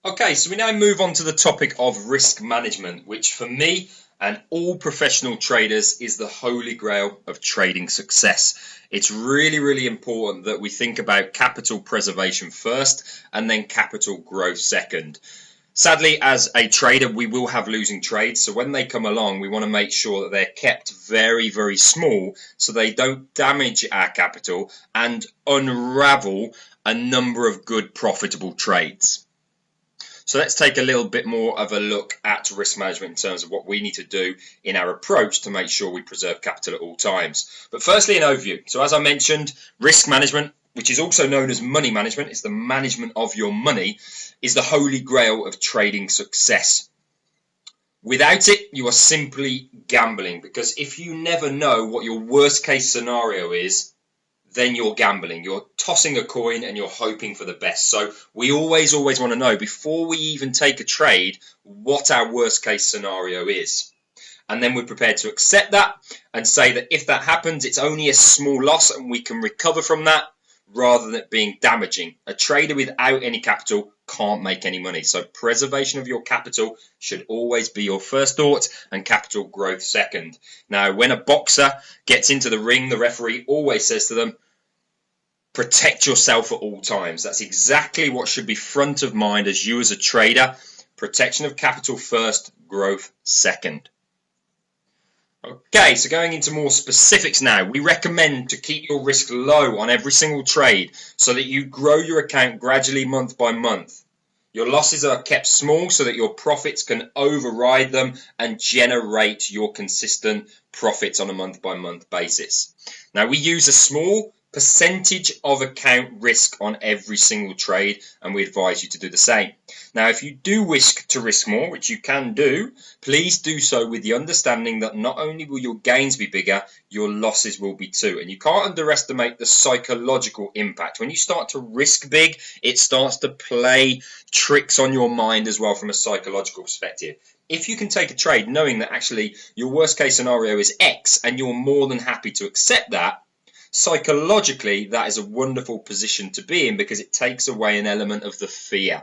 Okay, so we now move on to the topic of risk management, which for me and all professional traders is the holy grail of trading success. It's really, really important that we think about capital preservation first and then capital growth second. Sadly, as a trader, we will have losing trades. So when they come along, we want to make sure that they're kept very, very small so they don't damage our capital and unravel a number of good profitable trades. So let's take a little bit more of a look at risk management in terms of what we need to do in our approach to make sure we preserve capital at all times. But firstly, an overview. So as I mentioned, risk management, which is also known as money management, it's the management of your money, is the holy grail of trading success. Without it, you are simply gambling, because if you never know what your worst case scenario is, then you're gambling. You're tossing a coin and you're hoping for the best. So we always want to know before we even take a trade what our worst case scenario is. And then we're prepared to accept that and say that if that happens, it's only a small loss and we can recover from that rather than it being damaging. A trader without any capital can't make any money. So preservation of your capital should always be your first thought and capital growth second. Now, when a boxer gets into the ring, the referee always says to them, protect yourself at all times. That's exactly what should be front of mind as you as a trader. Protection of capital first, growth second. Okay, so going into more specifics now, we recommend to keep your risk low on every single trade so that you grow your account gradually month by month. Your losses are kept small so that your profits can override them and generate your consistent profits on a month by month basis. Now, we use a small percentage of account risk on every single trade, and we advise you to do the same. Now, if you do wish to risk more, which you can do, please do so with the understanding that not only will your gains be bigger, your losses will be too. And you can't underestimate the psychological impact. When you start to risk big, it starts to play tricks on your mind as well from a psychological perspective. If you can take a trade knowing that actually your worst case scenario is X and you're more than happy to accept that, psychologically, that is a wonderful position to be in because it takes away an element of the fear.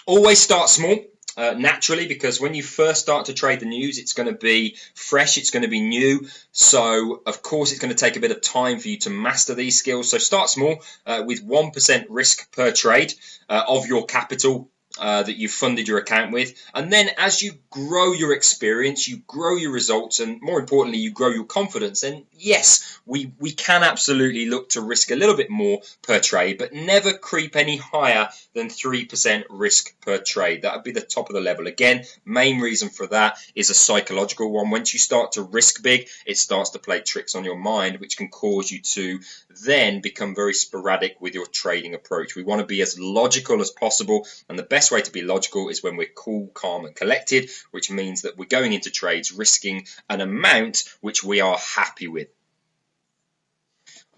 Always start small, naturally, because when you first start to trade the news, it's going to be fresh, it's going to be new. So, of course, it's going to take a bit of time for you to master these skills. So start small with 1% risk per trade of your capital that you've funded your account with, and then as you grow your experience, you grow your results, and more importantly, you grow your confidence, then yes, we can absolutely look to risk a little bit more per trade, but never creep any higher than 3% risk per trade. That would be the top of the level. Again, main reason for that is a psychological one. Once you start to risk big, it starts to play tricks on your mind, which can cause you to then become very sporadic with your trading approach. We want to be as logical as possible, and the best way to be logical is when we're cool, calm and collected, which means that we're going into trades risking an amount which we are happy with.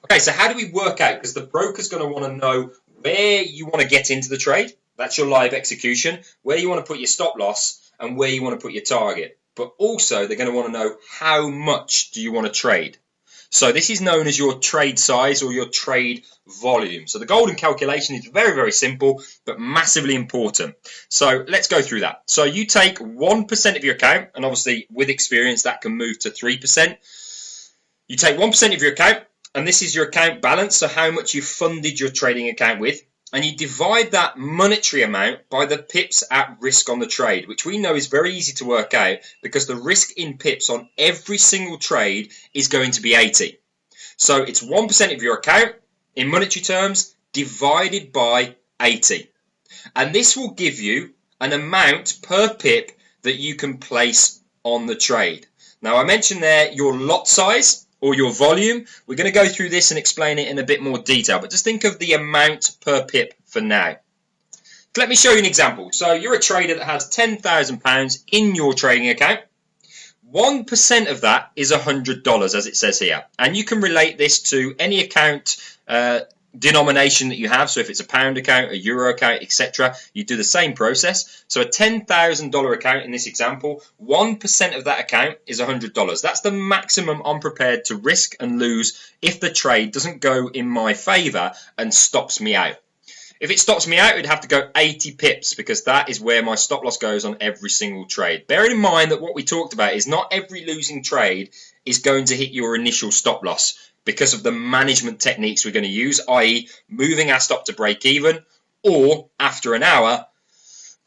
Okay, so how do we work out? Because the broker's going to want to know where you want to get into the trade. That's your live execution, where you want to put your stop loss and where you want to put your target. But also they're going to want to know how much do you want to trade. So this is known as your trade size or your trade volume. So the golden calculation is very, very simple, but massively important. So let's go through that. So you take 1% of your account, and obviously with experience that can move to 3%. You take 1% of your account, and this is your account balance, so how much you funded your trading account with. And you divide that monetary amount by the pips at risk on the trade, which we know is very easy to work out because the risk in pips on every single trade is going to be 80. So it's 1% of your account in monetary terms divided by 80. And this will give you an amount per pip that you can place on the trade. Now, I mentioned there your lot size or your volume. We're going to go through this and explain it in a bit more detail, but just think of the amount per pip for now. Let me show you an example. So you're a trader that has £10,000 in your trading account. 1% of that is $100, as it says here, and you can relate this to any account denomination that you have. So if it's a pound account, a euro account, etc., you do the same process. So a $10,000 account in this example, 1% of that account is $100. That's the maximum I'm prepared to risk and lose if the trade doesn't go in my favor and stops me out. If it stops me out, it'd have to go 80 pips because that is where my stop loss goes on every single trade. Bearing in mind that what we talked about is not every losing trade is going to hit your initial stop loss because of the management techniques we're going to use, i.e. moving our stop to break even, or after an hour,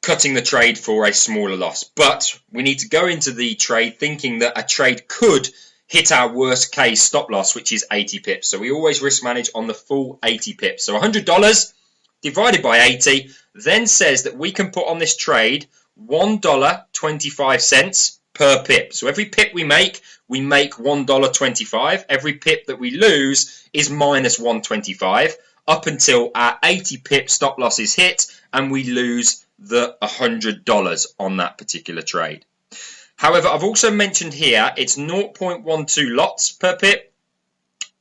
cutting the trade for a smaller loss. But we need to go into the trade thinking that a trade could hit our worst case stop loss, which is 80 pips. So we always risk manage on the full 80 pips. So $100 divided by 80 then says that we can put on this trade $1.25 per pip. So every pip we make $1.25. Every pip that we lose is minus 125 up until our 80 pip stop loss is hit and we lose the $100 on that particular trade. However, I've also mentioned here it's 0.12 lots per pip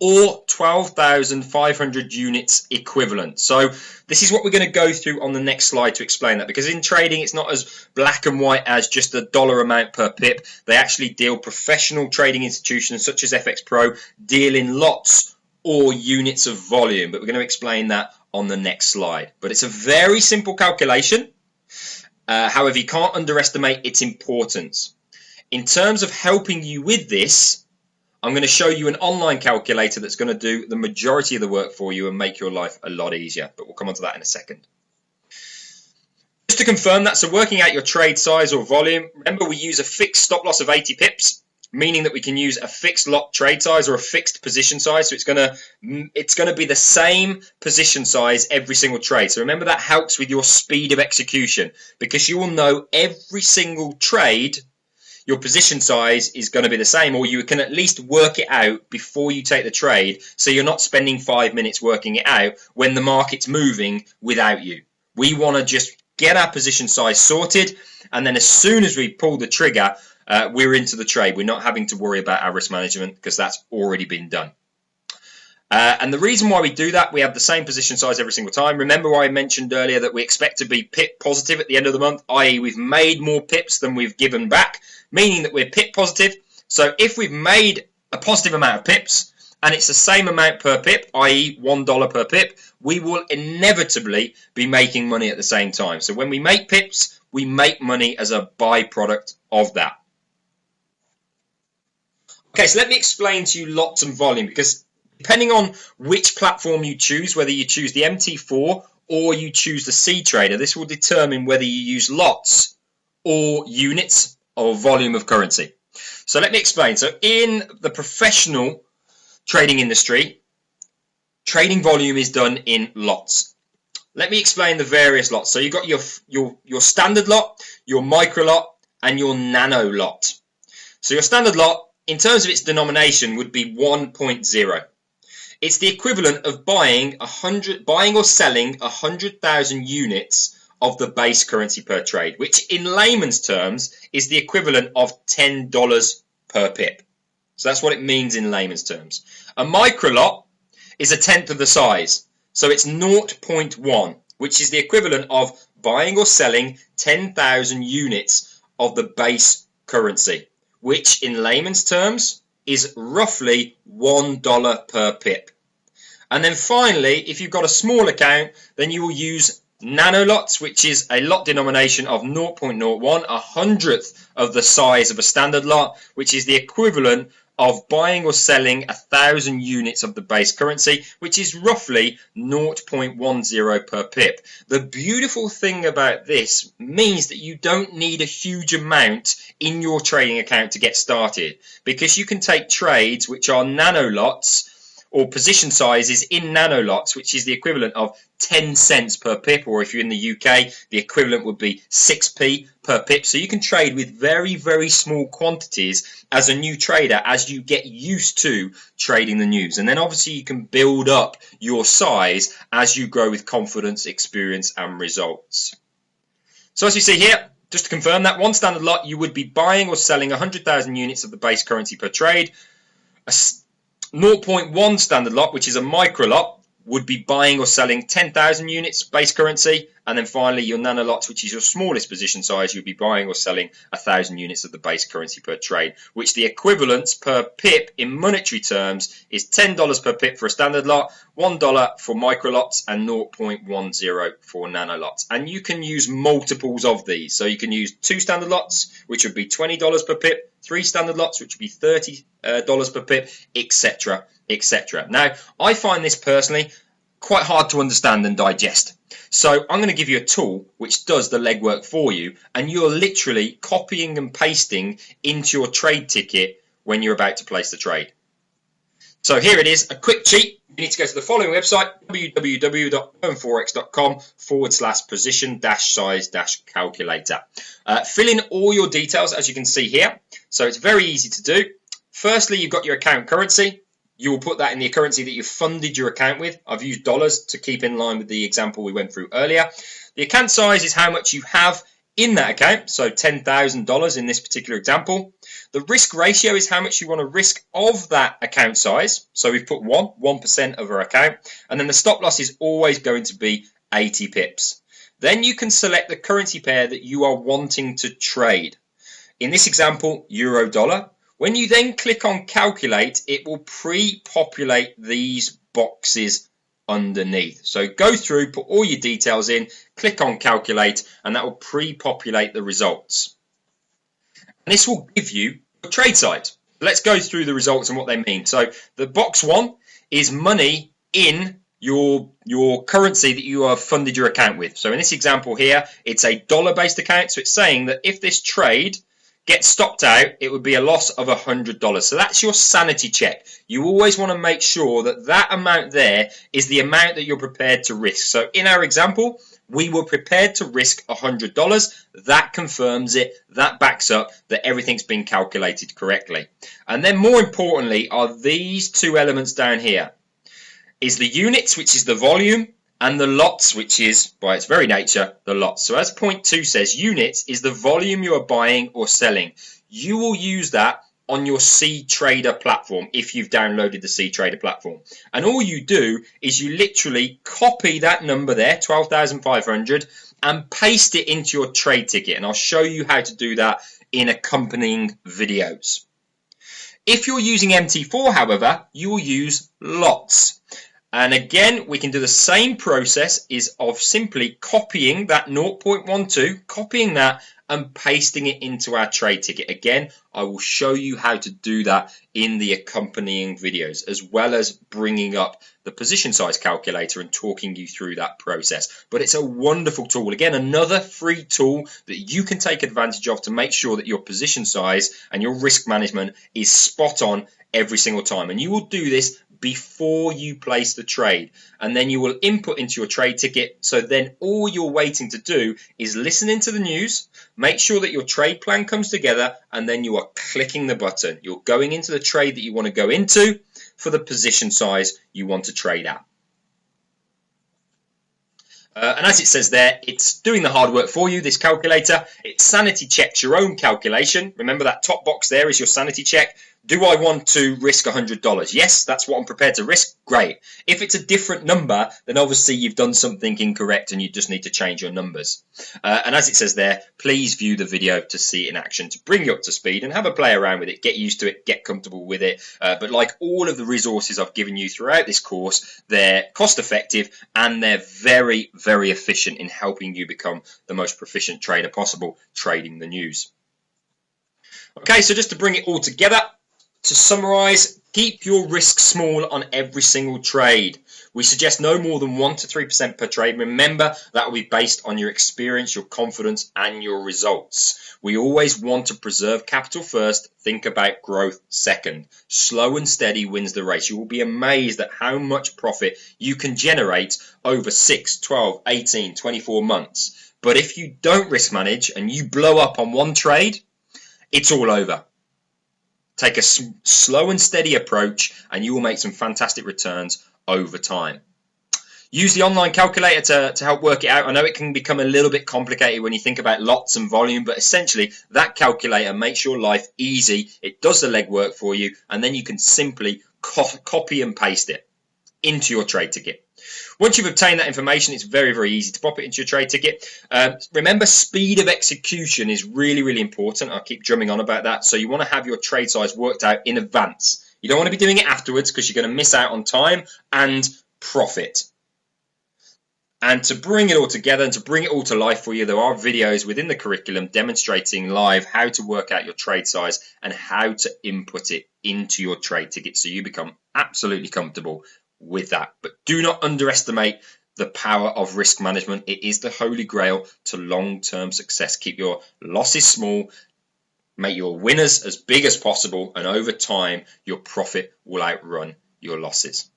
or 12,500 units equivalent. So this is what we're going to go through on the next slide to explain that, because in trading it's not as black and white as just the dollar amount per pip. They actually deal, professional trading institutions such as FX Pro deal in lots or units of volume, but we're going to explain that on the next slide. But it's a very simple calculation. However, you can't underestimate its importance. In terms of helping you with this, I'm going to show you an online calculator that's going to do the majority of the work for you and make your life a lot easier, but we'll come on to that in a second. Just to confirm that, so working out your trade size or volume, remember we use a fixed stop loss of 80 pips, meaning that we can use a fixed lot trade size or a fixed position size. So it's going to be the same position size every single trade. So remember that helps with your speed of execution, because you will know every single trade your position size is going to be the same, or you can at least work it out before you take the trade, so you're not spending 5 minutes working it out when the market's moving without you. We want to just get our position size sorted, and then as soon as we pull the trigger, we're into the trade. We're not having to worry about our risk management because that's already been done. And the reason why we do that, we have the same position size every single time. Remember I mentioned earlier that we expect to be pip positive at the end of the month, i.e. we've made more pips than we've given back, meaning that we're pip positive. So if we've made a positive amount of pips and it's the same amount per pip, i.e. $1 per pip, we will inevitably be making money at the same time. So when we make pips, we make money as a byproduct of that. Okay, so let me explain to you lots and volume, because depending on which platform you choose, whether you choose the MT4 or you choose the C Trader, this will determine whether you use lots or units or volume of currency. So let me explain. So in the professional trading industry, trading volume is done in lots. Let me explain the various lots. So you've got your standard lot, your micro lot, and your nano lot. So your standard lot, in terms of its denomination, would be 1.0. It's the equivalent of buying or selling 100,000 units of the base currency per trade, which in layman's terms is the equivalent of $10 per pip. So that's what it means in layman's terms. A micro lot is a tenth of the size, so it's 0.1, which is the equivalent of buying or selling 10,000 units of the base currency, which in layman's terms is roughly $1 per pip. And then finally, if you've got a small account, then you will use nano lots, which is a lot denomination of 0.01, a hundredth of the size of a standard lot, which is the equivalent of buying or selling 1,000 units of the base currency, which is roughly 0.10 per pip. The beautiful thing about this means that you don't need a huge amount in your trading account to get started, because you can take trades which are nano lots or position sizes in nano lots, which is the equivalent of 10 cents per pip, or if you're in the UK, the equivalent would be 6p per pip. So you can trade with very, very small quantities as a new trader as you get used to trading the news. And then obviously you can build up your size as you grow with confidence, experience, and results. So as you see here, just to confirm that, one standard lot, you would be buying or selling 100,000 units of the base currency per trade. A 0.1 standard lot, which is a micro lot, would be buying or selling 10,000 units base currency, And then finally, your nanolots, which is your smallest position size, you'll be buying or selling 1,000 units of the base currency per trade, which the equivalence per pip in monetary terms is $10 per pip for a standard lot, $1 for micro lots, and 0.10 for nanolots. And you can use multiples of these. So you can use 2 standard lots, which would be $20 per pip, 3 standard lots, which would be $30 per pip, etc., etc. Now, I find this personally quite hard to understand and digest. So I'm going to give you a tool which does the legwork for you, and you're literally copying and pasting into your trade ticket when you're about to place the trade. So here it is, a quick cheat. You need to go to the following website, www.forex.com/position-size-calculator. Fill in all your details, as you can see here. So it's very easy to do. Firstly, you've got your account currency. You will put that in the currency that you've funded your account with. I've used dollars to keep in line with the example we went through earlier. The account size is how much you have in that account, so $10,000 in this particular example. The risk ratio is how much you want to risk of that account size. So we've put 1% of our account. And then the stop loss is always going to be 80 pips. Then you can select the currency pair that you are wanting to trade. In this example, euro dollar. When you then click on calculate, it will pre-populate these boxes underneath. So go through, put all your details in, click on calculate, and that will pre-populate the results. And this will give you a trade size. Let's go through the results and what they mean. So the box 1 is money in your currency that you have funded your account with. So in this example here, it's a dollar-based account. So it's saying that if this trade gets stopped out, it would be a loss of $100. So that's your sanity check. You always want to make sure that that amount there is the amount that you're prepared to risk. So in our example, we were prepared to risk $100. That confirms it. That backs up that everything's been calculated correctly. And then more importantly are these two elements down here. Is the units, which is the volume, and the lots, which is, by its very nature, the lots. So as point 2 says, units is the volume you are buying or selling. You will use that on your CTrader platform if you've downloaded the CTrader platform. And all you do is you literally copy that number there, 12,500, and paste it into your trade ticket. And I'll show you how to do that in accompanying videos. If you're using MT4, however, you will use lots. And again, we can do the same process of simply copying that 0.12, copying that and pasting it into our trade ticket. Again, I will show you how to do that in the accompanying videos, as well as bringing up the position size calculator and talking you through that process. But it's a wonderful tool. Again, another free tool that you can take advantage of to make sure that your position size and your risk management is spot on every single time. And you will do this before you place the trade, and then you will input into your trade ticket. So then all you're waiting to do is listen into the news, make sure that your trade plan comes together, and then you are clicking the button. You're going into the trade that you want to go into for the position size you want to trade at. And as it says there, it's doing the hard work for you, this calculator. It sanity checks your own calculation. Remember that top box there is your sanity check. Do I want to risk $100? Yes, that's what I'm prepared to risk. Great. If it's a different number, then obviously you've done something incorrect and you just need to change your numbers. And as it says there, please view the video to see it in action, to bring you up to speed and have a play around with it, get used to it, get comfortable with it. But like all of the resources I've given you throughout this course, they're cost effective and they're very, very efficient in helping you become the most proficient trader possible trading the news. Okay, so just to bring it all together, to summarize, keep your risk small on every single trade. We suggest no more than 1 to 3% per trade. Remember, that will be based on your experience, your confidence, and your results. We always want to preserve capital first, think about growth second. Slow and steady wins the race. You will be amazed at how much profit you can generate over 6, 12, 18, 24 months. But if you don't risk manage and you blow up on one trade, it's all over. Take a slow and steady approach and you will make some fantastic returns over time. Use the online calculator to help work it out. I know it can become a little bit complicated when you think about lots and volume, but essentially that calculator makes your life easy. It does the legwork for you, and then you can simply copy and paste it into your trade ticket. Once you've obtained that information, it's very, very easy to pop it into your trade ticket. Remember, speed of execution is really, really important. I'll keep drumming on about that. So you want to have your trade size worked out in advance. You don't want to be doing it afterwards because you're going to miss out on time and profit. And to bring it all together and to bring it all to life for you, there are videos within the curriculum demonstrating live how to work out your trade size and how to input it into your trade ticket so you become absolutely comfortable with that. But do not underestimate the power of risk management. It is the holy grail to long-term success. Keep your losses small, make your winners as big as possible, and over time your profit will outrun your losses.